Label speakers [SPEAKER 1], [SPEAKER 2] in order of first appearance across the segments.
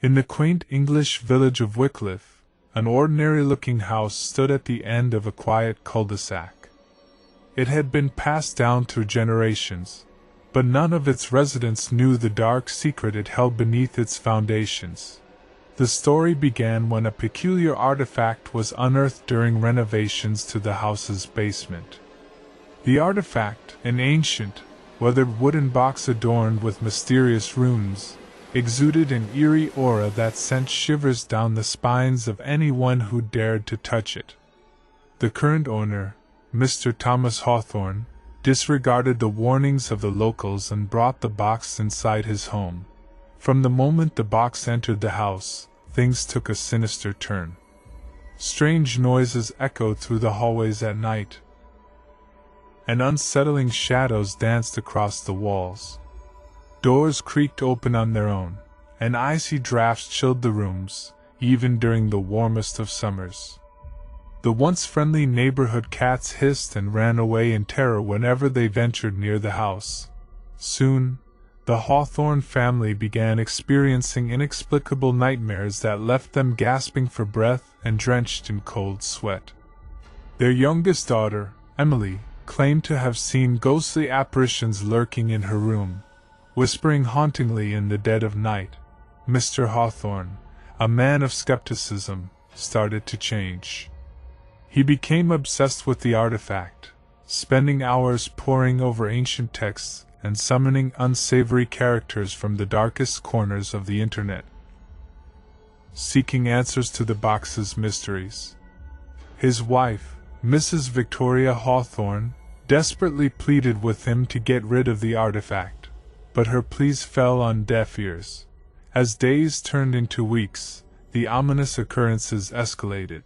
[SPEAKER 1] In the quaint English village of Wycliffe, an ordinary-looking house stood at the end of a quiet cul-de-sac. It had been passed down through generations, but none of its residents knew the dark secret it held beneath its foundations. The story began when a peculiar artifact was unearthed during renovations to the house's basement. The artifact, an ancient, weathered wooden box adorned with mysterious runes, exuded an eerie aura that sent shivers down the spines of anyone who dared to touch it. The current owner, Mr. Thomas Hawthorne, disregarded the warnings of the locals and brought the box inside his home. From the moment the box entered the house, things took a sinister turn. Strange noises echoed through the hallways at night, and unsettling shadows danced across the walls. Doors creaked open on their own, and icy drafts chilled the rooms, even during the warmest of summers. The once friendly neighborhood cats hissed and ran away in terror whenever they ventured near the house. Soon, the Hawthorne family began experiencing inexplicable nightmares that left them gasping for breath and drenched in cold sweat. Their youngest daughter, Emily, claimed to have seen ghostly apparitions lurking in her room, whispering hauntingly in the dead of night. Mr. Hawthorne, a man of skepticism, started to change. He became obsessed with the artifact, spending hours poring over ancient texts and summoning unsavory characters from the darkest corners of the internet, seeking answers to the box's mysteries. His wife, Mrs. Victoria Hawthorne, desperately pleaded with him to get rid of the artifact, but her pleas fell on deaf ears. As days turned into weeks, the ominous occurrences escalated.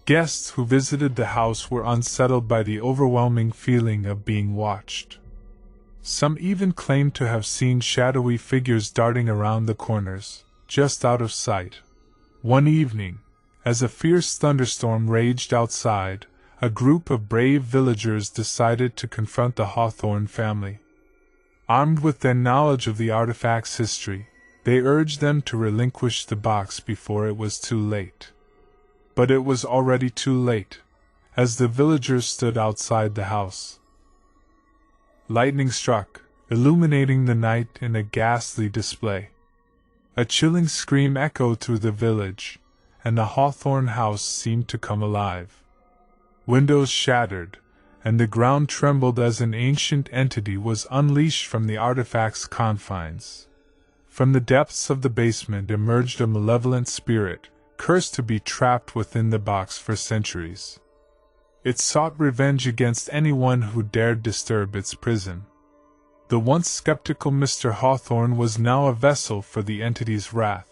[SPEAKER 1] Guests who visited the house were unsettled by the overwhelming feeling of being watched. Some even claimed to have seen shadowy figures darting around the corners, just out of sight. One evening, as a fierce thunderstorm raged outside, a group of brave villagers decided to confront the Hawthorne family. Armed with their knowledge of the artifact's history, they urged them to relinquish the box before it was too late. But it was already too late, as the villagers stood outside the house. Lightning struck, illuminating the night in a ghastly display. A chilling scream echoed through the village, and the Hawthorne house seemed to come alive. Windows shattered, and the ground trembled as an ancient entity was unleashed from the artifact's confines. From the depths of the basement emerged a malevolent spirit, cursed to be trapped within the box for centuries. It sought revenge against anyone who dared disturb its prison. The once skeptical Mr. Hawthorne was now a vessel for the entity's wrath.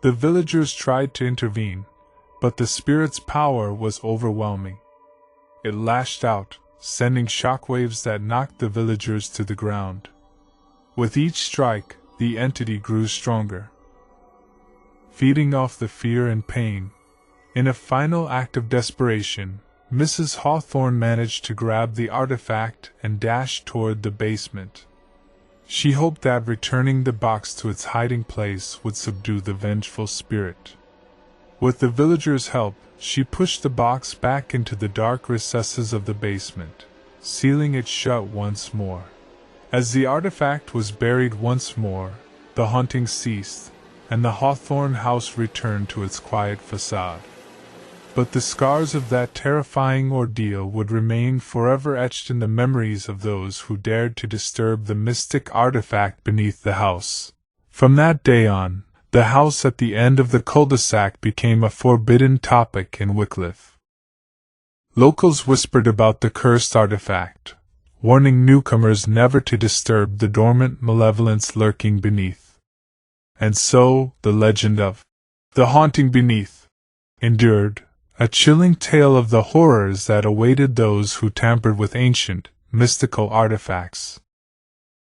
[SPEAKER 1] The villagers tried to intervene, but the spirit's power was overwhelming. It lashed out, sending shockwaves that knocked the villagers to the ground. With each strike, the entity grew stronger, feeding off the fear and pain. In a final act of desperation, Mrs. Hawthorne managed to grab the artifact and dash toward the basement. She hoped that returning the box to its hiding place would subdue the vengeful spirit. With the villagers' help, she pushed the box back into the dark recesses of the basement, sealing it shut once more. As the artifact was buried once more, the haunting ceased, and the Hawthorne house returned to its quiet facade. But the scars of that terrifying ordeal would remain forever etched in the memories of those who dared to disturb the mystic artifact beneath the house. From that day on, the house at the end of the cul-de-sac became a forbidden topic in Wycliffe. Locals whispered about the cursed artifact, warning newcomers never to disturb the dormant malevolence lurking beneath. And so, the legend of the haunting beneath endured, a chilling tale of the horrors that awaited those who tampered with ancient, mystical artifacts.